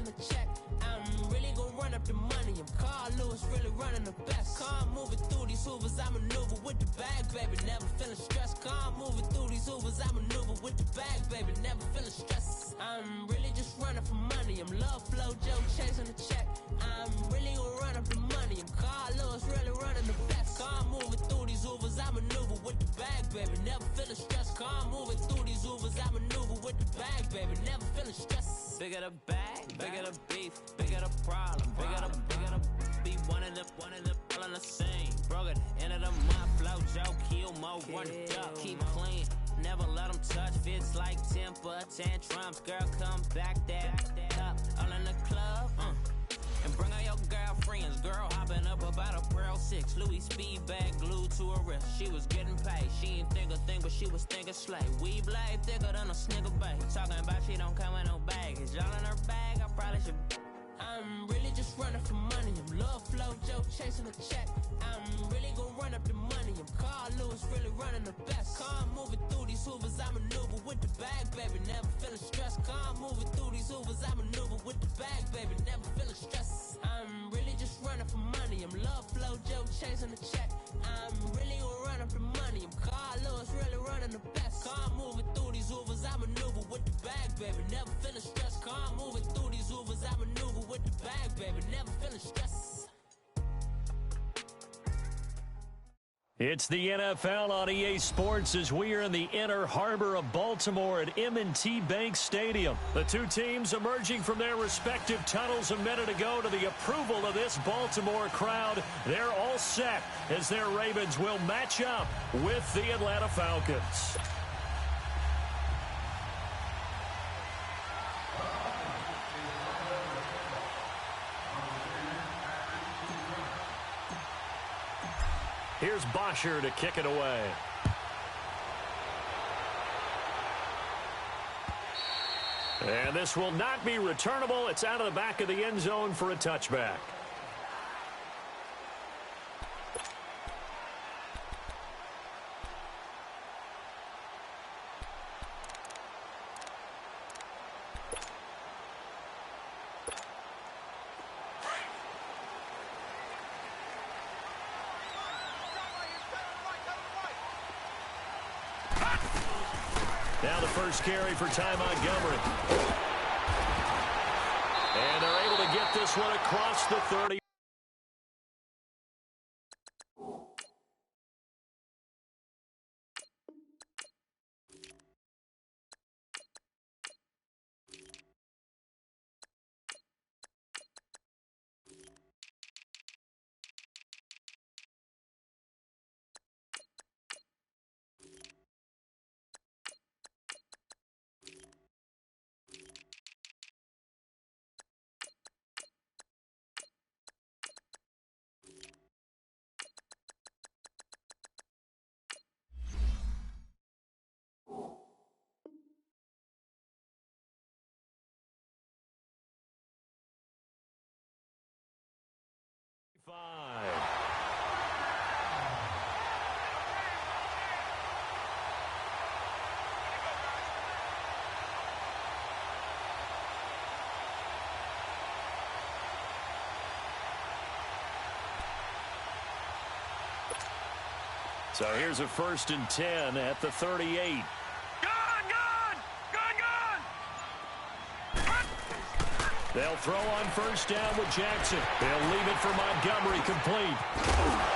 chasing a check. I'm really gonna run up the money. I'm Carl Lewis, really running the best. Calm moving through these hoovers, I maneuver with the bag, baby. Never feeling stressed. Calm moving through these hoovers, I maneuver with the bag, baby. Never feeling stressed. I'm really just running for money. I'm Love Flow Joe chasing a check. I'm really gonna run up the money. I'm Carl Lewis, really running the best. Calm moving through these hoovers, I maneuver with the bag, baby. Never feeling stressed. Calm moving through these hoovers, I maneuver with the bag, baby. Never feeling stressed. Bigger the bag, bigger the beef, bigger the problem, bigger the be one of the all on the scene. Broke at the end of the month, Flow Joe, kill more, run it up, keep clean. Never let them touch, fits like temper tantrums. Girl, come back that up, all in the club, and bring all your girlfriends. Girl hopping up about a Pearl 6 Louis speed bag glued to her wrist. She was getting paid, she ain't think a thing, but she was thinking slay. We blade thicker than a snigger bag. Talking about she don't come with no baggage. Y'all in her bag, I probably should. I'm really just running for money. I'm Love Flow Joe chasing a check. I'm really gonna run up the money. I'm Carl Lewis, really running the best. Calm moving through these hoovers, I maneuver with the bag, baby. Never feeling stressed. Calm moving through these hoovers, I maneuver with the bag, baby. Never feeling stressed. I'm really just running for money. I'm Love Flow Joe chasing a check. I'm really gonna run up the money. I'm Carl Lewis, really running the best. Calm moving through these hoovers, I maneuver with the bag, baby. Never feeling stressed. Calm moving through these hoovers, I maneuver with the bag, baby. Never feeling stressed. It's the NFL on EA Sports as we are in the inner harbor of Baltimore at M&T Bank Stadium. The two teams emerging from their respective tunnels a minute ago to the approval of this Baltimore crowd. They're all set as their Ravens will match up with the Atlanta Falcons. Here's Bosher to kick it away. And this will not be returnable. It's out of the back of the end zone for a touchback. Now the first carry for Ty Montgomery. And they're able to get this one across the 30. So here's a 1st and 10 at the 38. They'll throw on first down with Jackson. They'll leave it for Montgomery, complete.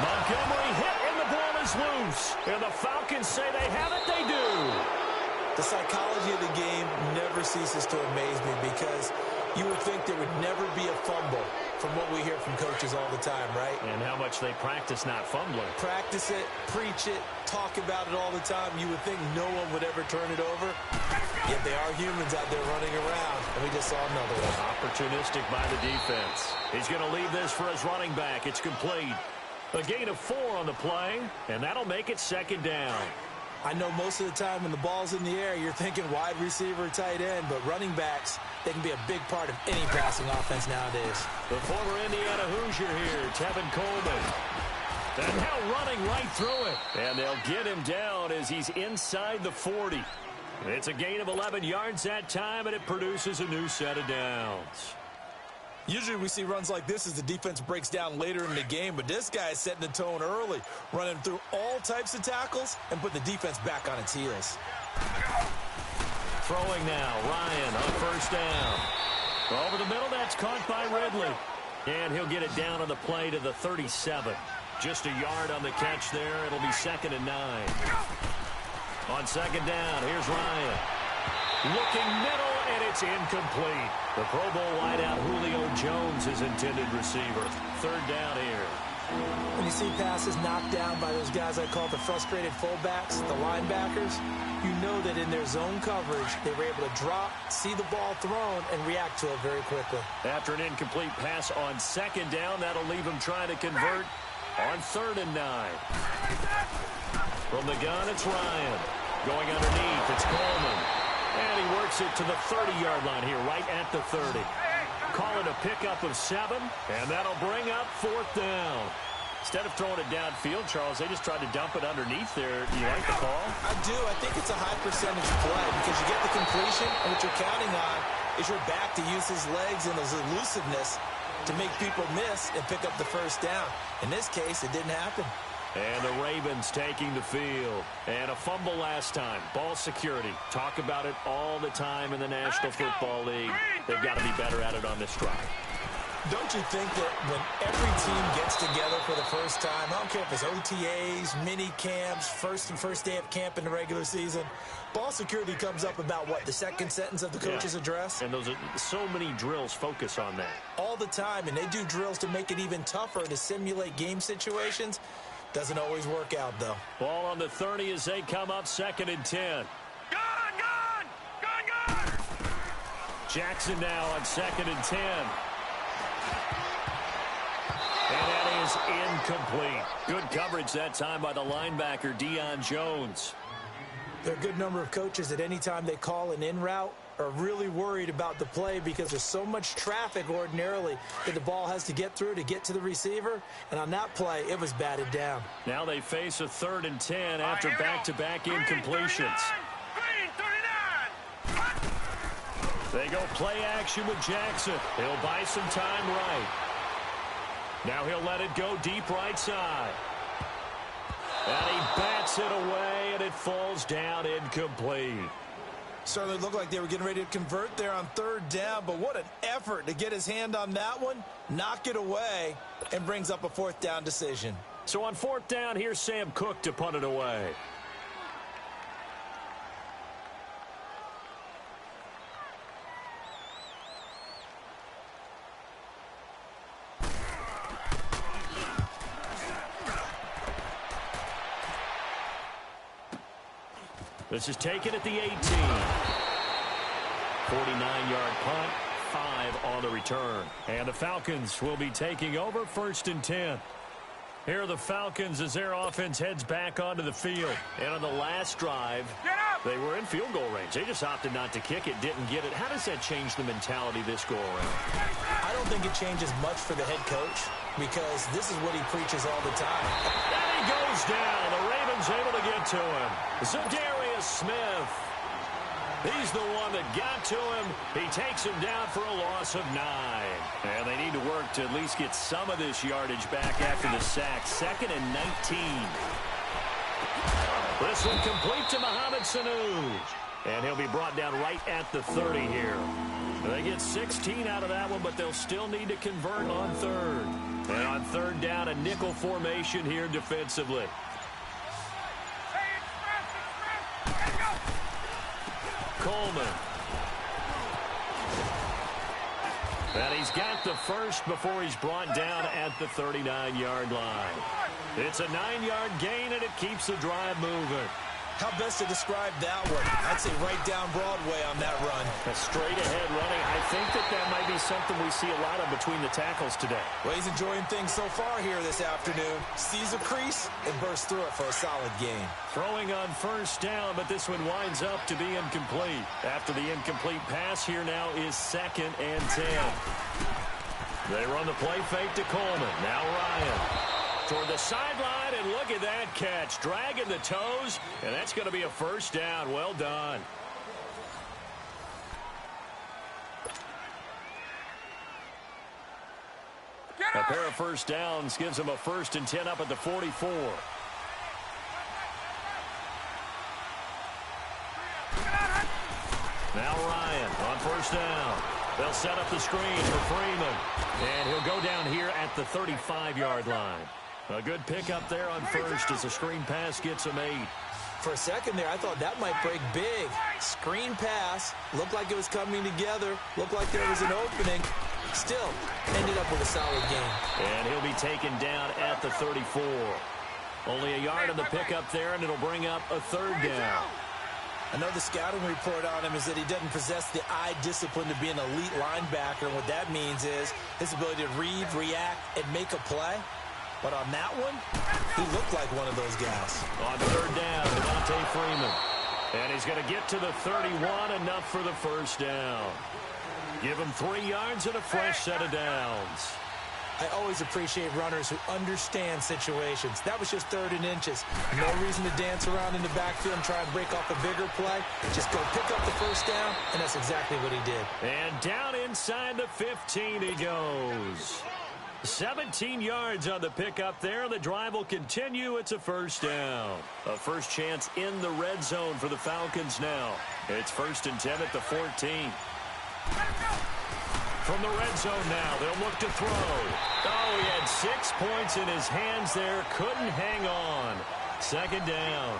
Montgomery hit and the ball is loose. And the Falcons say they have it, they do. The psychology of the game never ceases to amaze me because you would think there would never be a fumble from what we hear from coaches all the time, right? And how much they practice not fumbling. Practice it, preach it, talk about it all the time. You would think no one would ever turn it over. Yet they are humans out there running around, and we just saw another one. Opportunistic by the defense. He's going to leave this for his running back. It's complete. A gain of 4 on the play, and that'll make it 2nd down. I know most of the time when the ball's in the air, you're thinking wide receiver, tight end, but running backs, they can be a big part of any passing offense nowadays. The former Indiana Hoosier here, Tevin Coleman. And now running right through it. And they'll get him down as he's inside the 40. It's a gain of 11 yards that time, and it produces a new set of downs. Usually we see runs like this as the defense breaks down later in the game, but this guy is setting the tone early, running through all types of tackles and putting the defense back on its heels. Throwing now, Ryan on first down. Over the middle, that's caught by Ridley. And he'll get it down on the play to the 37. Just a yard on the catch there. It'll be 2nd and 9. On 2nd down, here's Ryan. Looking middle, and it's incomplete. The Pro Bowl wideout Julio Jones is intended receiver. 3rd down here. When you see passes knocked down by those guys I call the frustrated fullbacks, the linebackers, you know that in their zone coverage, they were able to drop, see the ball thrown, and react to it very quickly. After an incomplete pass on 2nd down, that'll leave him trying to convert on 3rd and 9. From the gun, it's Ryan. Going underneath, it's Coleman. And he works it to the 30-yard line here, right at the 30. Call it a pickup of 7, and that'll bring up 4th down. Instead of throwing it downfield, Charles, they just tried to dump it underneath there. Do you like the call? I do. I think it's a high percentage play because you get the completion, and what you're counting on is your back to use his legs and his elusiveness to make people miss and pick up the 1st down. In this case, it didn't happen. And the Ravens taking the field. And a fumble last time. Ball security. Talk about it all the time in the National Football League. They've got to be better at it on this drive. Don't you think that when every team gets together for the first time, I don't care if it's OTAs, mini camps, first day of camp in the regular season, ball security comes up about what, the 2nd sentence of the coach's address? And those are so many drills focus on that. All the time, and they do drills to make it even tougher to simulate game situations. Doesn't always work out, though. Ball on the 30 as they come up 2nd and 10. Gone! Jackson now on 2nd and 10. And that is incomplete. Good coverage that time by the linebacker, Deion Jones. There are a good number of coaches that any time they call an in route are really worried about the play because there's so much traffic ordinarily that the ball has to get through to get to the receiver. And on that play, it was batted down. Now they face a 3rd and 10 after back-to-back incompletions. Green 39! They go play action with Jackson. He'll buy some time right. Now he'll let it go deep right side. And he bats it away, and it falls down incomplete. Certainly looked like they were getting ready to convert there on 3rd down, but what an effort to get his hand on that one, knock it away, and brings up a 4th down decision. So on 4th down, here's Sam Cook to punt it away. This is taken at the 18. 49-yard punt, 5 on the return. And the Falcons will be taking over 1st and 10. Here are the Falcons as their offense heads back onto the field. And on the last drive, they were in field goal range. They just opted not to kick it, didn't get it. How does that change the mentality this go-around? I don't think it changes much for the head coach because this is what he preaches all the time. And he goes down. The Ravens able to get to him. Za'Darius Smith. He's the one that got to him. He takes him down for a loss of 9. And they need to work to at least get some of this yardage back after the sack. 2nd and 19. This one complete to Mohamed Sanu. And he'll be brought down right at the 30 here. They get 16 out of that one, but they'll still need to convert on 3rd. And on 3rd down, a nickel formation here defensively. Coleman. And he's got the first before he's brought down at the 39-yard line. It's a 9-yard gain, and it keeps the drive moving. How best to describe that one? I'd say right down Broadway on that run. A straight-ahead running. I think that might be something we see a lot of between the tackles today. Well, he's enjoying things so far here this afternoon. Sees a crease and bursts through it for a solid gain. Throwing on 1st down, but this one winds up to be incomplete. After the incomplete pass, here now is 2nd and 10. They run the play fake to Coleman. Now Ryan. Toward the sideline, and look at that catch. Dragging the toes, and that's going to be a 1st down. Well done. pair of first downs gives them a 1st and 10 up at the 44. Now Ryan on first down. They'll set up the screen for Freeman. And he'll go down here at the 35-yard line. A good pickup there on first as the screen pass gets him 8. For a second there, I thought that might break big. Screen pass. Looked like it was coming together. Looked like there was an opening. Still, ended up with a solid game. And he'll be taken down at the 34. Only a yard on the pickup there, and it'll bring up a 3rd down. Another scouting report on him is that he doesn't possess the eye discipline to be an elite linebacker. And what that means is his ability to read, react, and make a play. But on that one, he looked like one of those guys. On 3rd down, Devontae Freeman. And he's going to get to the 31, enough for the 1st down. Give him 3 yards and a fresh set of downs. I always appreciate runners who understand situations. That was just 3rd and inches. No reason to dance around in the backfield and try and break off a bigger play. Just go pick up the 1st down, and that's exactly what he did. And down inside the 15 he goes. 17 yards on the pickup there. The drive will continue. It's a 1st down. A first chance in the red zone for the Falcons now. It's 1st and 10 at the 14. From the red zone now, they'll look to throw. Oh, he had 6 points in his hands there. Couldn't hang on. 2nd down.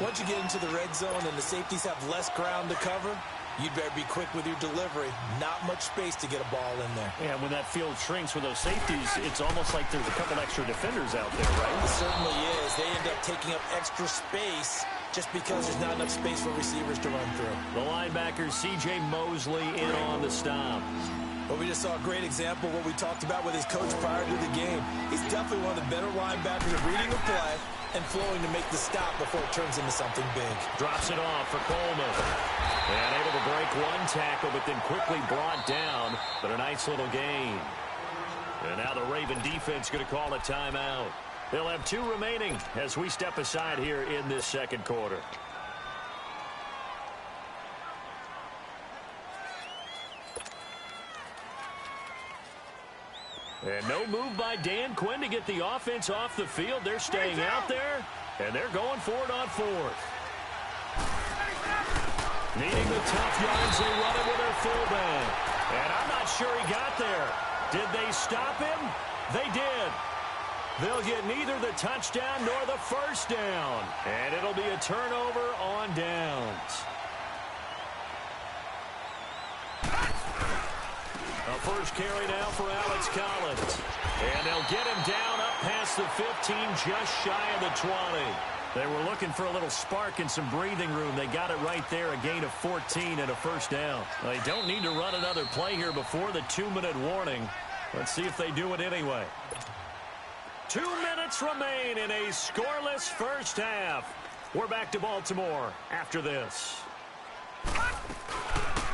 Once you get into the red zone and the safeties have less ground to cover, you'd better be quick with your delivery. Not much space to get a ball in there. Yeah, when that field shrinks with those safeties, it's almost like there's a couple extra defenders out there, right? It certainly is. They end up taking up extra space just because there's not enough space for receivers to run through. The linebacker, C.J. Mosley, in on the stop. Well, we just saw a great example of what we talked about with his coach prior to the game. He's definitely one of the better linebackers at reading the play and flowing to make the stop before it turns into something big. Drops it off for Coleman. And able to break one tackle, but then quickly brought down. But a nice little gain. And now the Raven defense going to call a timeout. They'll have 2 remaining as we step aside here in this 2nd quarter. And no move by Dan Quinn to get the offense off the field. They're staying out there, and they're going for it on 4th. Needing the tough yards, they run it with their fullback. And I'm not sure he got there. Did they stop him? They did. They'll get neither the touchdown nor the 1st down. And it'll be a turnover on downs. A first carry now for Alex Collins. And they'll get him down up past the 15, just shy of the 20. They were looking for a little spark and some breathing room. They got it right there, a gain of 14 and a 1st down. They don't need to run another play here before the 2-minute warning. Let's see if they do it anyway. 2 minutes remain in a scoreless 1st half. We're back to Baltimore after this.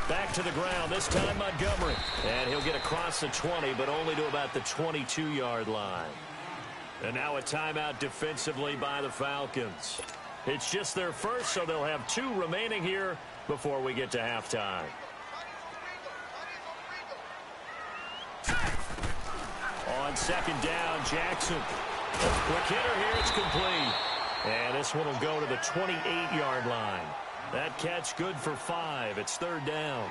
Back to the ground, this time Montgomery. And he'll get across the 20, but only to about the 22-yard line. And now a timeout defensively by the Falcons. It's just their first, so they'll have 2 remaining here before we get to halftime. On 2nd down, Jackson. Quick hitter here, it's complete. And this one will go to the 28-yard line. That catch good for 5. It's 3rd down.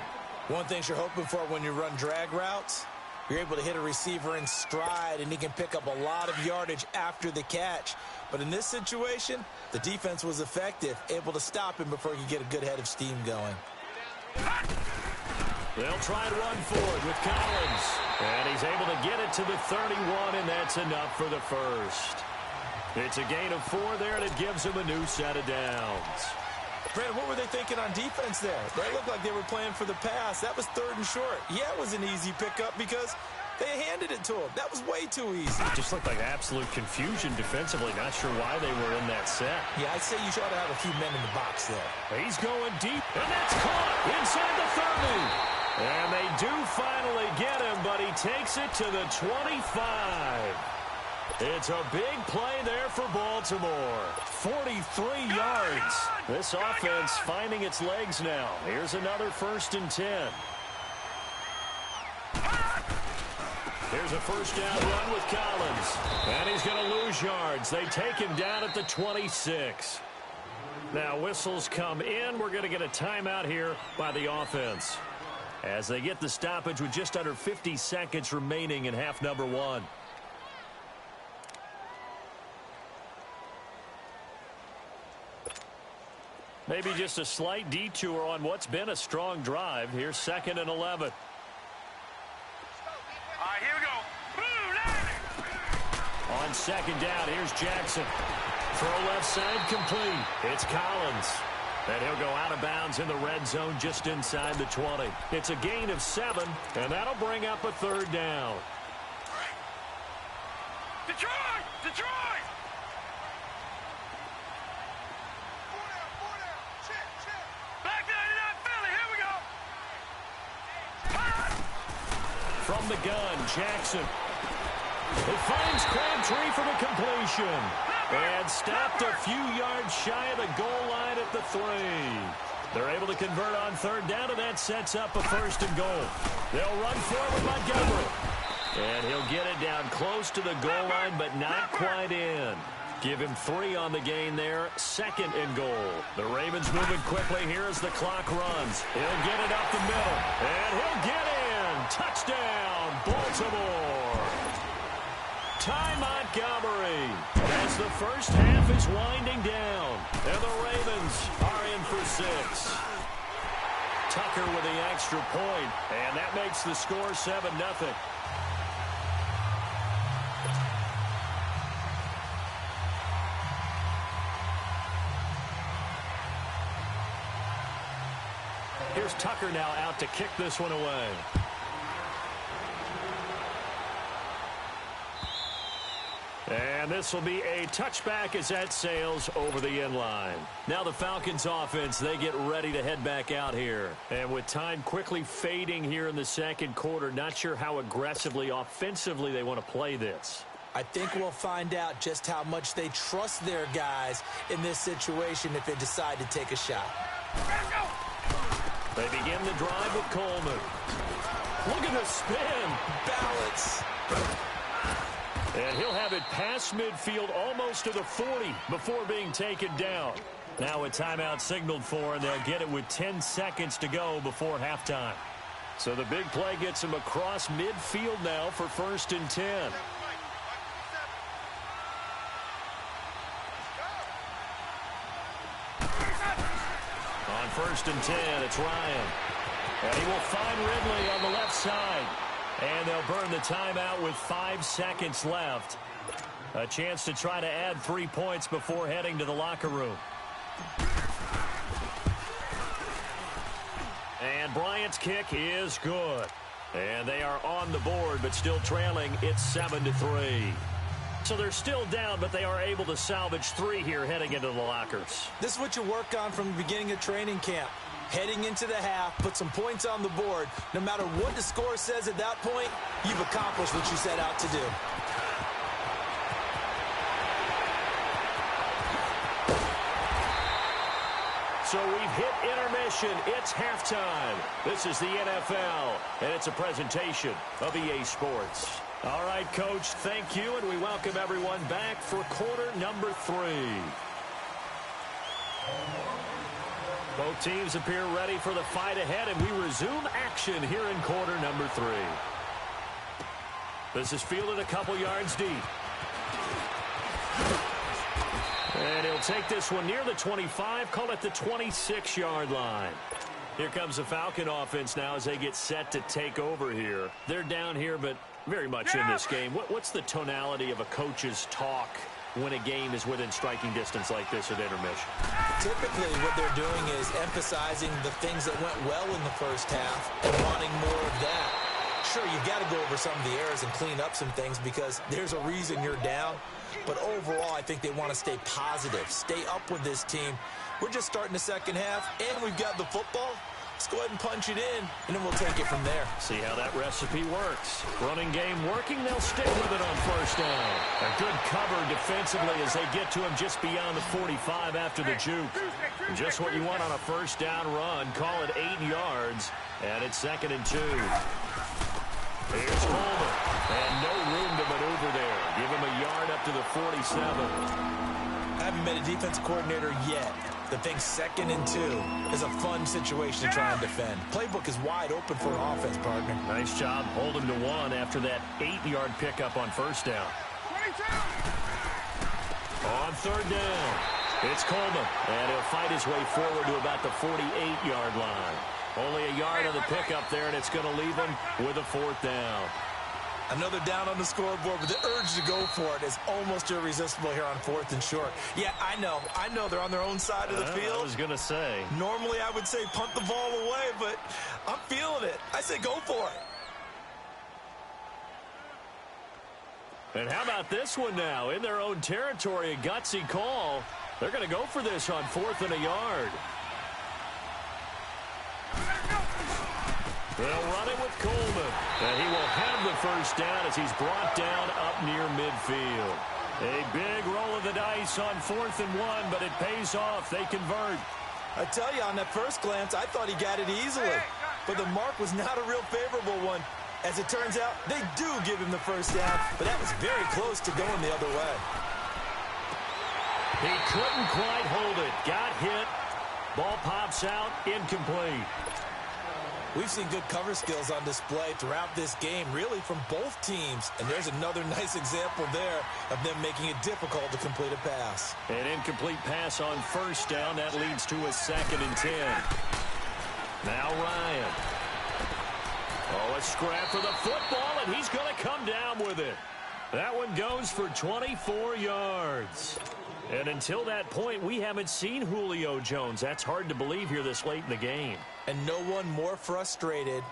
One thing you're hoping for when you run drag routes, you're able to hit a receiver in stride, and he can pick up a lot of yardage after the catch. But in this situation, the defense was effective, able to stop him before he could get a good head of steam going. They'll try to run forward with Collins. And he's able to get it to the 31, and that's enough for the 1st. It's a gain of 4 there, and it gives him a new set of downs. Brandon, what were they thinking on defense there? They looked like they were playing for the pass. That was 3rd and short. Yeah, it was an easy pickup because they handed it to him. That was way too easy. It just looked like absolute confusion defensively. Not sure why they were in that set. Yeah, I'd say you should have a few men in the box there. He's going deep, and that's caught inside the 30. And they do finally get him, but he takes it to the 25. It's a big play there for Baltimore. 43 yards. This offense finding its legs now. Here's another 1st and 10. Here's a first down run with Collins. And he's going to lose yards. They take him down at the 26. Now whistles come in. We're going to get a timeout here by the offense, as they get the stoppage with just under 50 seconds remaining in half number one. Maybe just a slight detour on what's been a strong drive. Here's 2nd and 11. All right, here we go. Boom, On 2nd down, here's Jackson. Throw left side complete. It's Collins. And he'll go out of bounds in the red zone just inside the 20. It's a gain of 7, and that'll bring up a 3rd down. Detroit! Detroit! Back 99 Philly, here we go! From the gun, Jackson. It finds Crabtree for the completion. And stopped a few yards shy of the goal line at the 3. They're able to convert on 3rd down, and that sets up a 1st and goal. They'll run forward Montgomery. And he'll get it down close to the goal line, but not quite in. Give him 3 on the gain there. 2nd and goal. The Ravens moving quickly here as the clock runs. He'll get it up the middle. And he'll get in. Touchdown, Baltimore. Ty Montgomery, as the first half is winding down, and the Ravens are in for 6. Tucker with the extra point, and that makes the score 7-0. Here's Tucker now out to kick this one away. And this will be a touchback as that sails over the end line. Now the Falcons offense, they get ready to head back out here. And with time quickly fading here in the 2nd quarter, not sure how aggressively, offensively they want to play this. I think we'll find out just how much they trust their guys in this situation if they decide to take a shot. They begin the drive with Coleman. Look at the spin. Balance. And he'll have it past midfield almost to the 40 before being taken down. Now a timeout signaled for, and they'll get it with 10 seconds to go before halftime. So the big play gets him across midfield now for 1st and 10. On 1st and 10, it's Ryan. And he will find Ridley on the left side. And they'll burn the timeout with 5 seconds left. A chance to try to add 3 points before heading to the locker room. And Bryant's kick is good. And they are on the board, but still trailing. It's 7-3. So they're still down, but they are able to salvage 3 here heading into the lockers. This is what you work on from the beginning of training camp. Heading into the half, put some points on the board. No matter what the score says at that point, you've accomplished what you set out to do. So we've hit intermission. It's halftime. This is the NFL, and it's a presentation of EA Sports. All right, Coach, thank you, and we welcome everyone back for quarter number 3. Both teams appear ready for the fight ahead, and we resume action here in quarter number 3. This is fielded a couple yards deep. And he'll take this one near the 25, call it the 26-yard line. Here comes the Falcon offense now as they get set to take over here. They're down here, but very much in this game. What's the tonality of a coach's talk when a game is within striking distance like this at intermission? Typically, what they're doing is emphasizing the things that went well in the first half and wanting more of that. Sure, you've got to go over some of the errors and clean up some things because there's a reason you're down. But overall, I think they want to stay positive, stay up with this team. We're just starting the second half, and we've got the football. Let's go ahead and punch it in, and then we'll take it from there. See how that recipe works. Running game working, they'll stick with it on first down. A good cover defensively as they get to him just beyond the 45 after the juke. Just what you want on a first down run. Call it 8 yards, and it's 2nd and 2. Here's Coleman. And no room to maneuver there. Give him a yard up to the 47. I haven't met a defense coordinator yet that thinks 2nd and 2 is a fun situation to try and defend. Playbook is wide open for an offense, partner. Nice job holding to 1 after that 8-yard pickup on first down. 22. On third down, it's Coleman, and he'll fight his way forward to about the 48-yard line. Only a yard on the pickup there, and it's going to leave him with a 4th down. Another down on the scoreboard, but the urge to go for it is almost irresistible here on 4th and short. Yeah, I know they're on their own side of the field. I was going to say. Normally I would say punt the ball away, but I'm feeling it. I say go for it. And how about this one now? In their own territory, a gutsy call. They're going to go for this on 4th and a yard. They'll run it with Coleman. And he will have the first down as he's brought down up near midfield. A big roll of the dice on 4th and 1, but it pays off. They convert. I tell you, on that first glance, I thought he got it easily. But the mark was not a real favorable one. As it turns out, they do give him the first down, but that was very close to going the other way. He couldn't quite hold it. Got hit. Ball pops out. Incomplete. We've seen good cover skills on display throughout this game, really from both teams. And there's another nice example there of them making it difficult to complete a pass. An incomplete pass on first down. That leads to a 2nd and 10. Now Ryan. Oh, a scrap for the football, and he's going to come down with it. That one goes for 24 yards. And until that point, we haven't seen Julio Jones. That's hard to believe here this late in the game. And no one more frustrated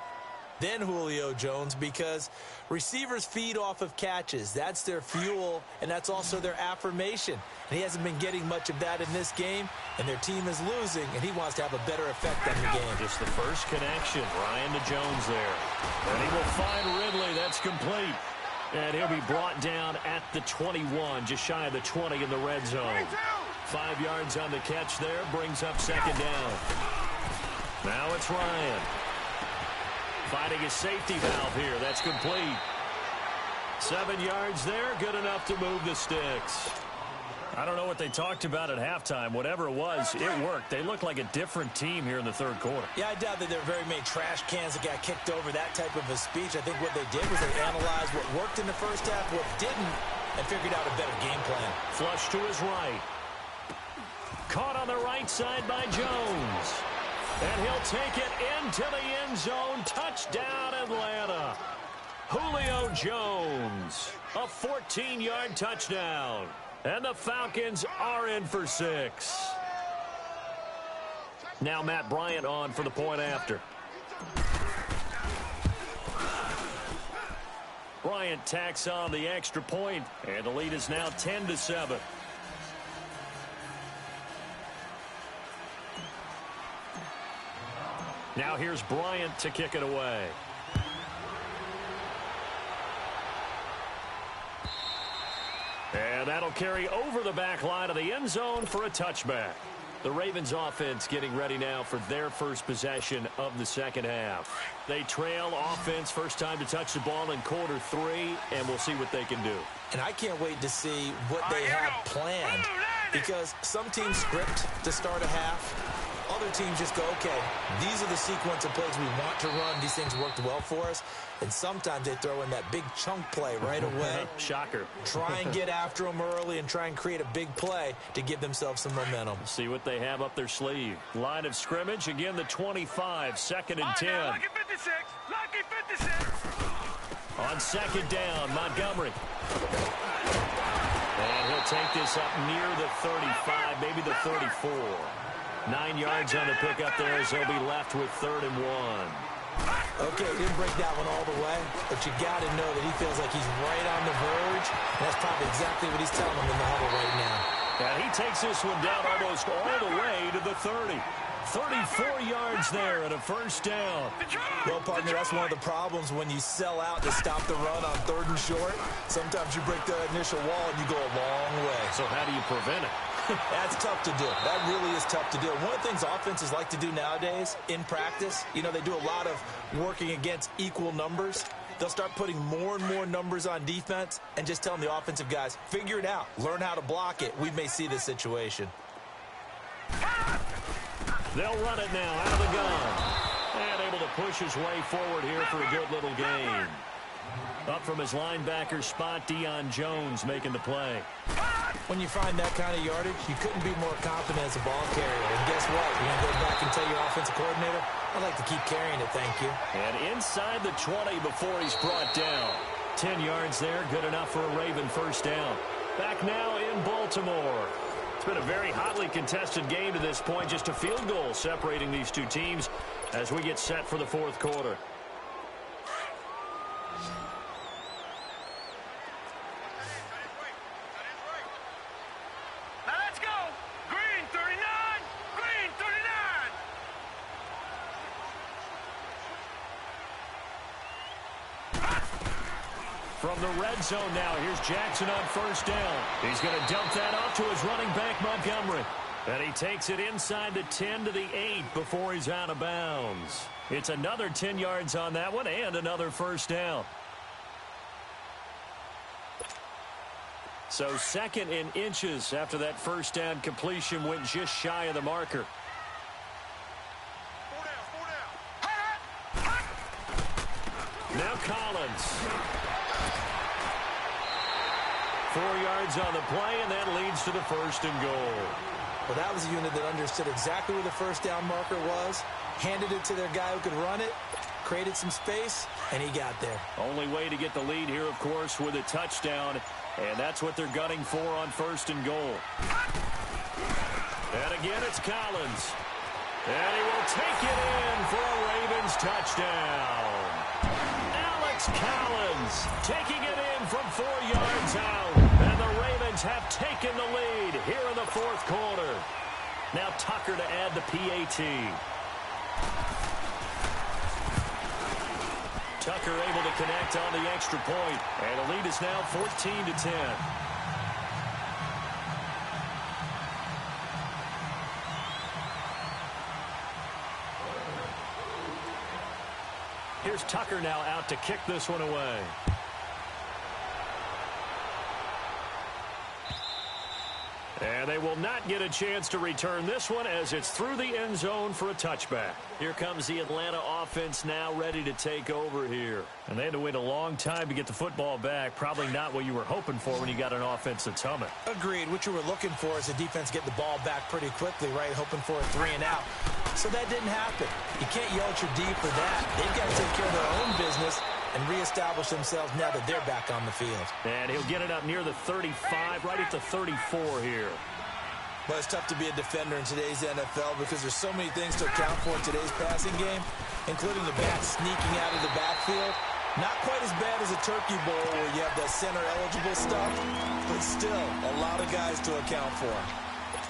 than Julio Jones because receivers feed off of catches. That's their fuel, and that's also their affirmation. And he hasn't been getting much of that in this game, and their team is losing, and he wants to have a better effect on the game. Just the first connection. Ryan to Jones there. And he will find Ridley. That's complete. And he'll be brought down at the 21, just shy of the 20 in the red zone. 5 yards on the catch there, brings up 2nd down. Now it's Ryan. Finding his safety valve here. That's complete. 7 yards there, good enough to move the sticks. I don't know what they talked about at halftime. Whatever it was, it worked. They looked like a different team here in the third quarter. Yeah, I doubt that there are very many trash cans that got kicked over that type of a speech. I think what they did was they analyzed what worked in the first half, what didn't, and figured out a better game plan. Flush to his right. Caught on the right side by Jones. And he'll take it into the end zone. Touchdown, Atlanta. Julio Jones. A 14-yard touchdown. And the Falcons are in for 6. Now Matt Bryant on for the point after. Bryant tacks on the extra point, and the lead is now 10-7. Now here's Bryant to kick it away. And that'll carry over the back line of the end zone for a touchback. The Ravens offense getting ready now for their first possession of the second half. They trail offense, first time to touch the ball in quarter 3, and we'll see what they can do. And I can't wait to see what they have planned, because some teams script to start a half. Other teams just go, okay, these are the sequence of plays we want to run. These things worked well for us. And sometimes they throw in that big chunk play right away. Shocker. Try and get after them early and try and create a big play to give themselves some momentum. See what they have up their sleeve. Line of scrimmage, again the 25, 2nd and 10. Lucky 56. Lucky 56. On 2nd down, Montgomery. And he'll take this up near the 35, maybe the 34. 9 yards on the pickup there as he'll be left with 3rd and 1. Okay, didn't break that one all the way, but you got to know that he feels like he's right on the verge. And that's probably exactly what he's telling him in the huddle right now. And he takes this one down almost all the way to the 30. 34 yards there and a first down. Well, partner, that's one of the problems when you sell out to stop the run on 3rd and short. Sometimes you break the initial wall and you go a long way. So how do you prevent it? That's tough to do. That really is tough to do. One of the things offenses like to do nowadays in practice, you know, they do a lot of working against equal numbers. they'll start putting more and more numbers on defense and just telling the offensive guys, figure it out, learn how to block it. We may see this situation. They'll run it now out of the gun. And able to push his way forward here for a good little gain. Up from his linebacker spot, Deion Jones making the play. When you find that kind of yardage, you couldn't be more confident as a ball carrier. And guess what? You're going to go back and tell your offensive coordinator, I'd like to keep carrying it, thank you. And inside the 20 before he's brought down. 10 yards there, good enough for a Raven first down. Back now in Baltimore. It's been a very hotly contested game to this point. Just a field goal separating these two teams as we get set for the fourth quarter. Now let's go. Green 39. Green 39. From the red zone now, here's Jackson on first down. He's going to dump that off to his running back, Montgomery. And he takes it inside the 10 to the 8 before he's out of bounds. It's another 10 yards on that one and another first down. So second in inches after that first down completion went just shy of the marker. 4 down. Now Collins. 4 yards on the play, and that leads to the first and goal. Well, that was a unit that understood exactly where the first down marker was, handed it to their guy who could run it, created some space, and he got there. Only way to get the lead here, of course, with a touchdown, and that's what they're gunning for on first and goal. And again, it's Collins. And he will take it in for a Ravens touchdown. Alex Collins taking it in from 4 yards out. And the Ravens have taken the lead here in the fourth quarter. Now Tucker to add the PAT. Tucker able to connect on the extra point. And the lead is now 14-10. Here's Tucker now out to kick this one away. And they will not get a chance to return this one as it's through the end zone for a touchback. Here comes the Atlanta offense now ready to take over here. And they had to wait a long time to get the football back. Probably not what you were hoping for when you got an offense that's humming. Agreed. What you were looking for is the defense get the ball back pretty quickly, right? Hoping for a 3 and out. So that didn't happen. You can't yell at your D for that. They've got to take care of their own business and reestablish themselves now that they're back on the field. And he'll get it up near the 35, right at the 34 here. But it's tough to be a defender in today's NFL because there's so many things to account for in today's passing game, including the backs sneaking out of the backfield. Not quite as bad as a turkey bowl where you have the center-eligible stuff, but still a lot of guys to account for.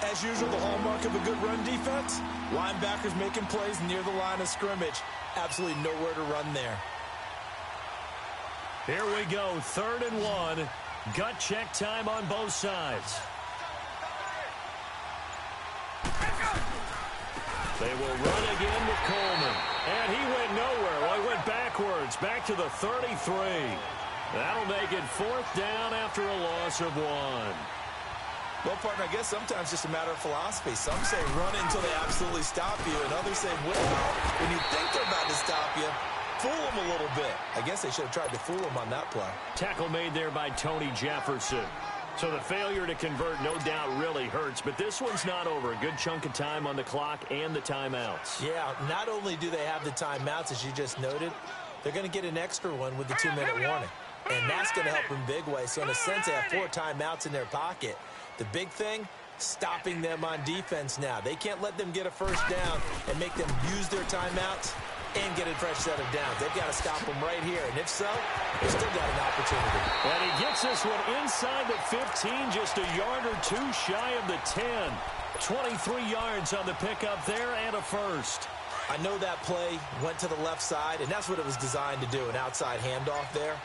As usual, the hallmark of a good run defense, linebackers making plays near the line of scrimmage. Absolutely nowhere to run there. Here we go, 3rd and 1. Gut check time on both sides. They will run again with Coleman. And he went nowhere. Well, he went backwards, back to the 33. That'll make it 4th down after a loss of 1. Well, partner, I guess sometimes it's just a matter of philosophy. Some say run until they absolutely stop you, and others say, well, when you think they're about to stop you, fool them a little bit. I guess they should have tried to fool them on that play. Tackle made there by Tony Jefferson. So the failure to convert no doubt really hurts, but this one's not over. A good chunk of time on the clock and the timeouts. Yeah, not only do they have the timeouts, as you just noted, they're going to get an extra one with the 2-minute warning. And that's going to help in big way. So in a sense, they have 4 timeouts in their pocket. The big thing, stopping them on defense now. They can't let them get a first down and make them use their timeouts and get a fresh set of downs. They've got to stop them right here. And if so, they've still got an opportunity. And he gets this one inside the 15, just a yard or 2 shy of the 10. 23 yards on the pickup there and a first. I know that play went to the left side, and that's what it was designed to do, an outside handoff there.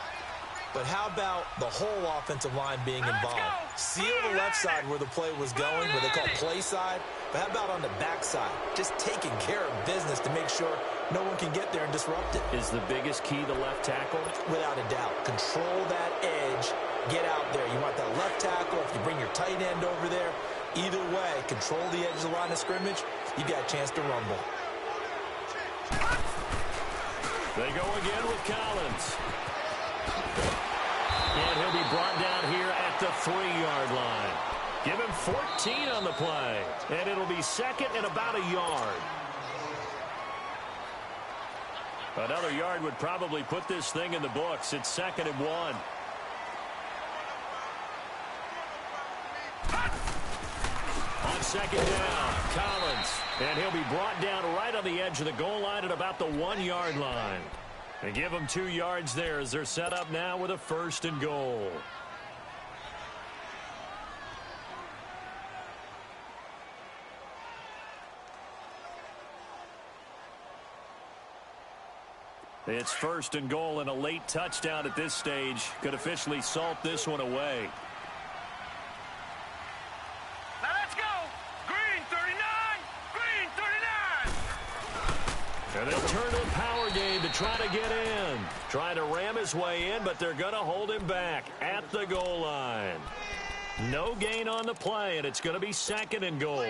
But how about the whole offensive line being involved? Seal the left side where the play was going, what they call play side, but But how about on the backside? Just taking care of business to make sure no one can get there and disrupt it. Is the biggest key the left tackle? Without a doubt. Control that edge. Get out there. You want that left tackle. If you bring your tight end over there, either way, control the edge of the line of scrimmage, you got a chance to rumble. They go again with Collins. And he'll be brought down here at the 3-yard line. Give him 14 on the play. And it'll be second and about a yard. Another yard would probably put this thing in the books. It's 2nd and 1. On 2nd down, Collins. And he'll be brought down right on the edge of the goal line at about the 1-yard line. And give them 2 yards there as they're set up now with a 1st and goal. It's 1st and goal, and a late touchdown at this stage could officially salt this one away. Now let's go. Green 39. Green 39. And they'll turn to a power game to try to get in. Trying to ram his way in, but they're going to hold him back at the goal line. No gain on the play, and it's going to be 2nd and goal.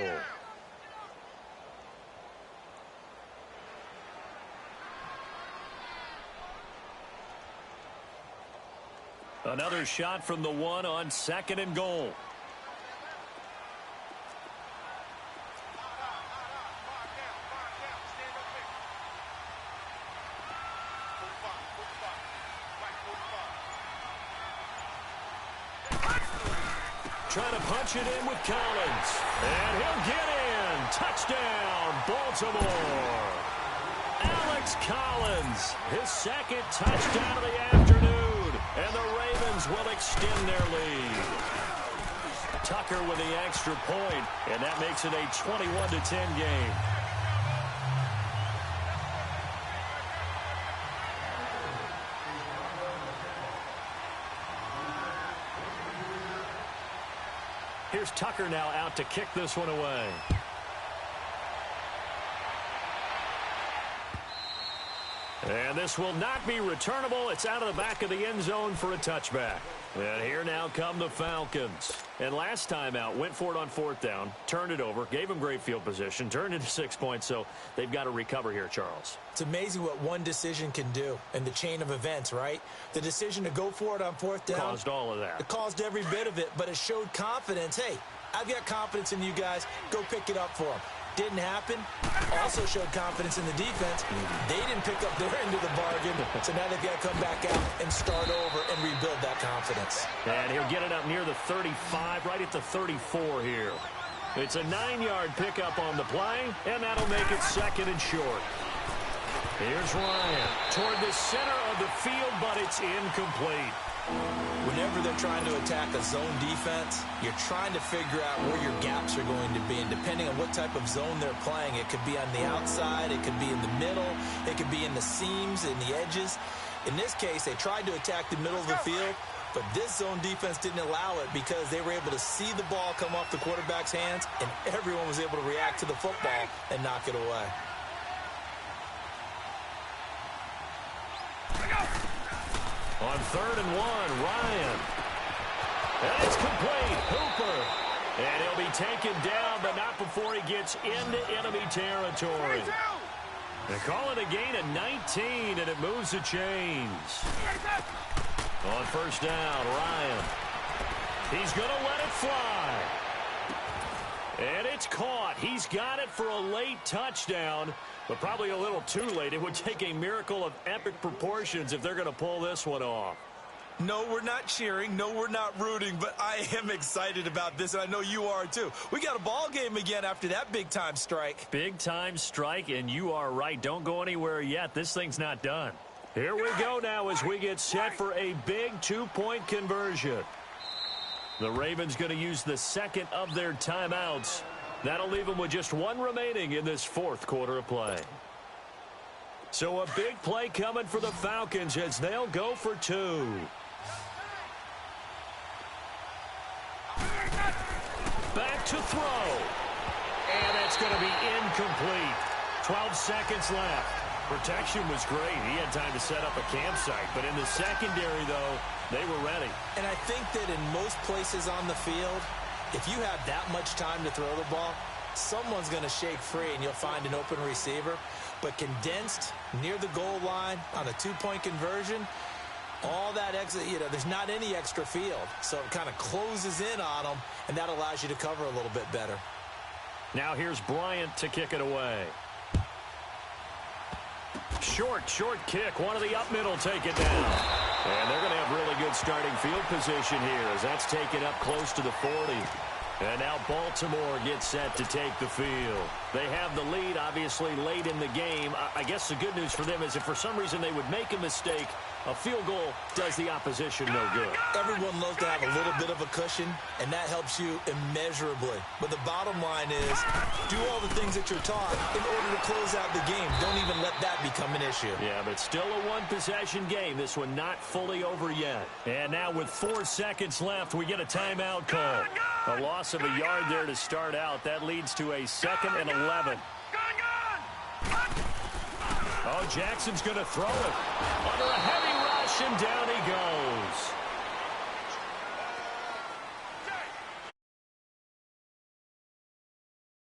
Another shot from the 1 on 2nd and goal. Trying to punch it in with Collins. And he'll get in. Touchdown, Baltimore. Alex Collins, his 2nd touchdown of the afternoon. And the Ravens will extend their lead. Tucker with the extra point, and that makes it a 21-10 game. Here's Tucker now out to kick this one away. And this will not be returnable. It's out of the back of the end zone for a touchback. And here now come the Falcons. And last time out, went for it on 4th down, turned it over, gave them great field position, turned into 6 points, so they've got to recover here, Charles. It's amazing what one decision can do in the chain of events, right? The decision to go for it on 4th down. Caused all of that. It caused every bit of it, but it showed confidence. Hey, I've got confidence in you guys. Go pick it up for them. Didn't happen. Also showed confidence in the defense. They didn't pick up their end of the bargain, so now they've got to come back out and start over and rebuild that confidence. And he'll get it up near the 35, right at the 34 here. It's a 9-yard pickup on the play, and that'll make it 2nd and short. Here's Ryan toward the center of the field, but it's incomplete. Whenever they're trying to attack a zone defense, you're trying to figure out where your gaps are going to be. And depending on what type of zone they're playing, it could be on the outside, it could be in the middle, it could be in the seams, in the edges. In this case, they tried to attack the middle of the field, but this zone defense didn't allow it because they were able to see the ball come off the quarterback's hands, and everyone was able to react to the football and knock it away. On 3rd and 1, Ryan. And it's complete. Hooper. And he'll be taken down, but not before he gets into enemy territory. They call it a gain of 19, and it moves the chains. On 1st down, Ryan. He's going to let it fly. And it's caught. He's got it for a late touchdown. But probably a little too late. It would take a miracle of epic proportions if they're going to pull this one off. No, we're not cheering. No, we're not rooting. But I am excited about this, and I know you are too. We got a ball game again after that big-time strike. Big-time strike, and you are right. Don't go anywhere yet. This thing's not done. Here we go now as we get set for a big 2-point conversion. The Ravens going to use the 2nd of their timeouts. That'll leave them with just 1 remaining in this 4th quarter of play. So a big play coming for the Falcons as they'll go for 2. Back to throw. And That's going to be incomplete. 12 seconds left. Protection was great. He had time to set up a campsite. But in the secondary, though, they were ready. And I think that in most places on the field, if you have that much time to throw the ball, someone's going to shake free and you'll find an open receiver. But condensed near the goal line on a two-point conversion, all that extra, there's not any extra field. So it kind of closes in on them, and that allows you to cover a little bit better. Now here's Bryant to kick it away. Short kick. One of the up middle take it down. And they're going to have really good starting field position here as that's taken up close to the 40. And now Baltimore gets set to take the field. They have the lead, obviously, late in the game. I guess the good news for them is if for some reason they would make a mistake, a field goal does the opposition no good. Everyone loves to have a little bit of a cushion, and that helps you immeasurably. But the bottom line is, do all the things that you're taught in order to close out the game. Don't even let that become an issue. Yeah, but still a one-possession game. This one not fully over yet. And now with 4 seconds left, we get a timeout call. A loss of a yard there to start out. That leads to a 2nd and 11. Oh, Jackson's going to throw it. Under a heavy rush, and down he goes.